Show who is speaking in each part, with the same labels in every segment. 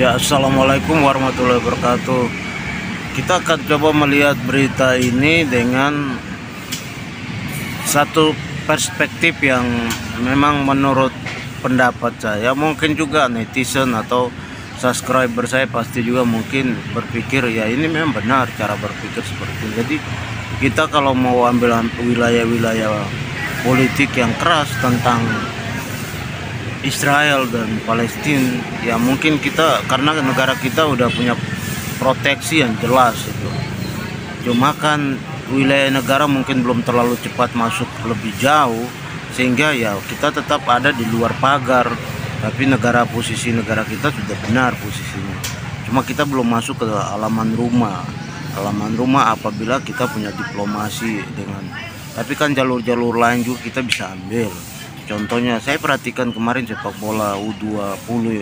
Speaker 1: Ya, assalamualaikum warahmatullahi wabarakatuh. Kita akan coba melihat berita ini dengan satu perspektif yang memang menurut pendapat saya, mungkin juga netizen atau subscriber saya pasti juga mungkin berpikir ya ini memang benar cara berpikir seperti ini. Jadi kita kalau mau ambil wilayah-wilayah politik yang keras tentang Israel dan Palestina, ya mungkin kita karena negara kita udah punya proteksi yang jelas itu. Cuma kan wilayah negara mungkin belum terlalu cepat masuk lebih jauh, sehingga ya kita tetap ada di luar pagar. Tapi posisi negara kita sudah benar posisinya. Cuma kita belum masuk ke halaman rumah. Halaman rumah apabila kita punya diplomasi dengan. Tapi kan jalur-jalur lain juga kita bisa ambil. Contohnya saya perhatikan kemarin sepak bola U20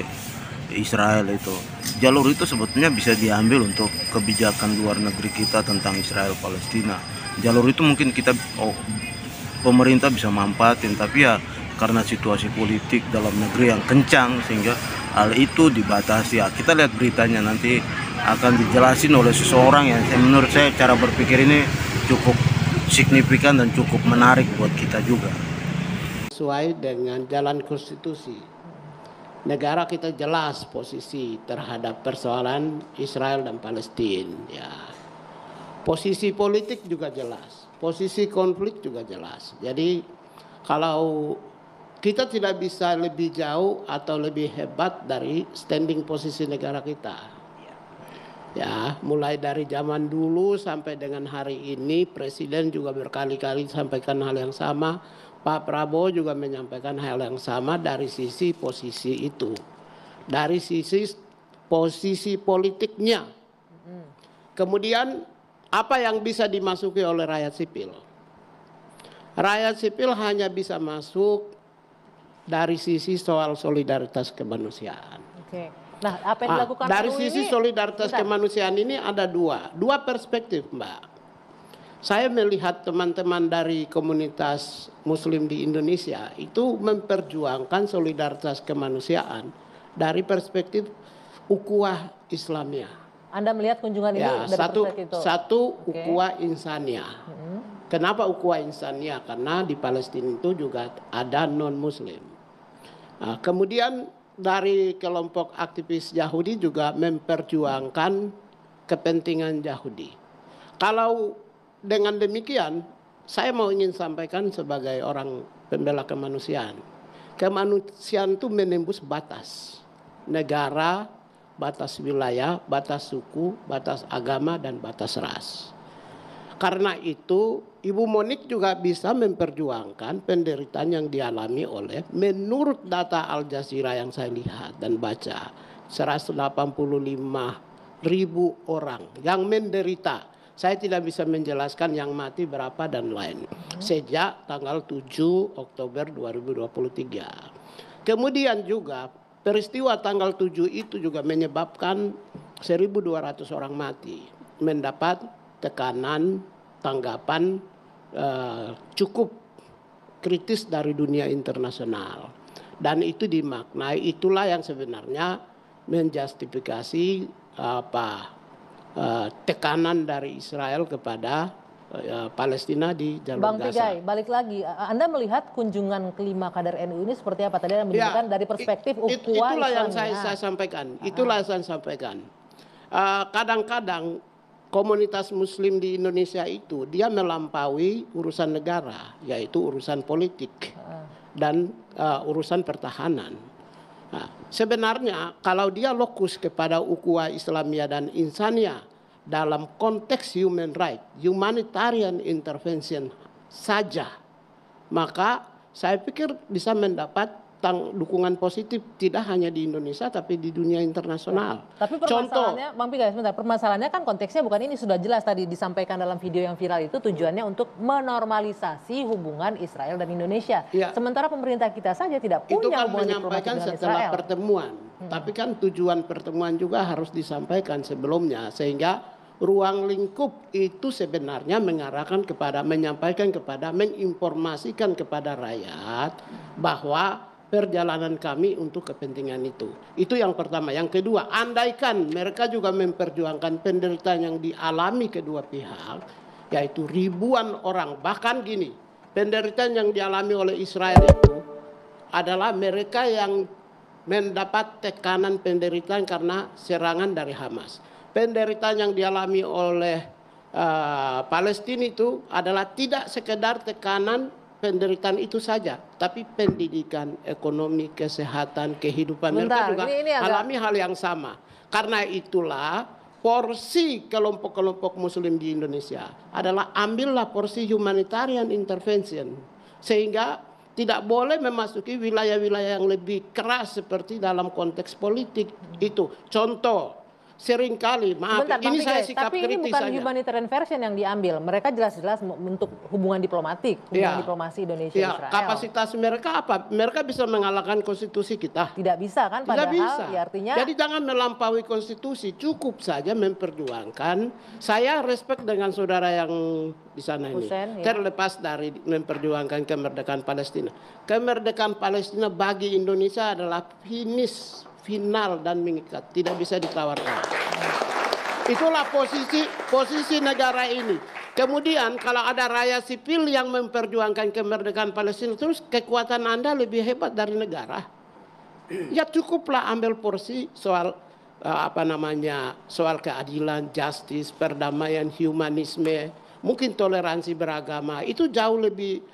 Speaker 1: Israel itu. Jalur itu sebetulnya bisa diambil untuk kebijakan luar negeri kita tentang Israel Palestina. Jalur itu mungkin pemerintah bisa manfaatin, tapi ya karena situasi politik dalam negeri yang kencang sehingga hal itu dibatasi. Ya, kita lihat beritanya nanti akan dijelasin oleh seseorang yang menurut saya cara berpikir ini cukup signifikan dan cukup menarik buat kita juga.
Speaker 2: Sesuai dengan jalan konstitusi. Negara kita jelas posisi terhadap persoalan Israel dan Palestina. Ya. Posisi politik juga jelas, posisi konflik juga jelas. Jadi kalau kita tidak bisa lebih jauh atau lebih hebat dari standing posisi negara kita. Ya, mulai dari zaman dulu sampai dengan hari ini, Presiden juga berkali-kali sampaikan hal yang sama. Pak Prabowo juga menyampaikan hal yang sama dari sisi posisi itu. Dari sisi posisi politiknya. Kemudian apa yang bisa dimasuki oleh rakyat sipil? Rakyat sipil hanya bisa masuk dari sisi soal solidaritas kemanusiaan.
Speaker 3: Oke. Nah, apa yang dilakukan
Speaker 2: dari
Speaker 3: RU
Speaker 2: sisi
Speaker 3: ini,
Speaker 2: solidaritas kemanusiaan ini ada dua perspektif, Mbak. Saya melihat teman-teman dari komunitas Muslim di Indonesia itu memperjuangkan solidaritas kemanusiaan dari perspektif ukhuwah Islamiyah.
Speaker 3: Anda melihat kunjungan ini
Speaker 2: ya,
Speaker 3: dari perspektif itu?
Speaker 2: Satu ukhuwah insaniyah. Kenapa ukhuwah insaniyah? Karena di Palestina itu juga ada non-Muslim. Nah, kemudian dari kelompok aktivis Yahudi juga memperjuangkan kepentingan Yahudi. Kalau dengan demikian, saya ingin sampaikan sebagai orang pembela kemanusiaan. Kemanusiaan itu menembus batas negara, batas wilayah, batas suku, batas agama, dan batas ras. Karena itu, Ibu Monik juga bisa memperjuangkan penderitaan yang dialami oleh, menurut data Al Jazeera yang saya lihat dan baca, 185.000 orang yang menderita. Saya tidak bisa menjelaskan yang mati berapa dan lain. Sejak tanggal 7 Oktober 2023. Kemudian juga peristiwa tanggal 7 itu juga menyebabkan 1.200 orang mati. Mendapat tekanan, tanggapan cukup kritis dari dunia internasional. Dan itu dimaknai, itulah yang sebenarnya menjustifikasi tekanan dari Israel kepada Palestina di jalur
Speaker 3: Bang
Speaker 2: Gaza.
Speaker 3: Pigai, balik lagi, Anda melihat kunjungan kelima kader NU ini seperti apa? Tadi Anda menyebutkan dari perspektif ukhuwah
Speaker 2: itulah yang
Speaker 3: Islamiyah.
Speaker 2: saya sampaikan. Itulah yang saya sampaikan. Kadang-kadang komunitas Muslim di Indonesia itu dia melampaui urusan negara, yaitu urusan politik dan urusan pertahanan. Nah, sebenarnya kalau dia lokus kepada ukhuwah Islamiyah dan insaniyah dalam konteks human right, humanitarian intervention saja, maka saya pikir bisa mendapat dukungan positif tidak hanya di Indonesia tapi di dunia internasional.
Speaker 3: Ya, tapi permasalahannya, Bang Pigai, sebentar, permasalahannya kan konteksnya bukan ini, sudah jelas tadi disampaikan dalam video yang viral itu tujuannya untuk menormalisasi hubungan Israel dan Indonesia. Ya. Sementara pemerintah kita saja tidak punya
Speaker 2: itu kan
Speaker 3: hubungan
Speaker 2: menyampaikan
Speaker 3: diplomatik dengan
Speaker 2: setelah
Speaker 3: Israel.
Speaker 2: Pertemuan. Tapi kan tujuan pertemuan juga harus disampaikan sebelumnya sehingga ruang lingkup itu sebenarnya mengarahkan kepada menyampaikan kepada menginformasikan kepada rakyat bahwa perjalanan kami untuk kepentingan itu. Itu yang pertama. Yang kedua, andaikan mereka juga memperjuangkan penderitaan yang dialami kedua pihak, yaitu ribuan orang, bahkan gini, penderitaan yang dialami oleh Israel itu adalah mereka yang mendapat tekanan penderitaan karena serangan dari Hamas. Penderitaan yang dialami oleh Palestina itu adalah tidak sekedar tekanan penderitaan itu saja, tapi pendidikan, ekonomi, kesehatan, kehidupan mereka juga alami hal yang sama. Karena itulah porsi kelompok-kelompok muslim di Indonesia adalah ambillah porsi humanitarian intervention, sehingga tidak boleh memasuki wilayah-wilayah yang lebih keras seperti dalam konteks politik. Itu contoh. Seringkali, maaf,
Speaker 3: Bentar,
Speaker 2: ini saya sikap
Speaker 3: tapi
Speaker 2: kritis
Speaker 3: ini bukan
Speaker 2: saja.
Speaker 3: humanitarian version yang diambil. Mereka jelas-jelas untuk hubungan diplomatik, hubungan diplomasi Indonesia-Israel.
Speaker 2: Kapasitas mereka apa? Mereka bisa mengalahkan konstitusi kita?
Speaker 3: Tidak bisa kan? Padahal
Speaker 2: bisa.
Speaker 3: Ya artinya.
Speaker 2: Jadi jangan melampaui konstitusi, cukup saja memperjuangkan. Saya respect dengan saudara yang di sana ini.
Speaker 3: Hussein,
Speaker 2: terlepas dari memperjuangkan kemerdekaan Palestina. Kemerdekaan Palestina bagi Indonesia adalah finish, final dan mengikat, tidak bisa ditawarkan. Itulah posisi negara ini. Kemudian kalau ada rakyat sipil yang memperjuangkan kemerdekaan Palestina, terus kekuatan Anda lebih hebat dari negara. Ya cukuplah ambil porsi soal soal keadilan, justice, perdamaian, humanisme, mungkin toleransi beragama. Itu jauh lebih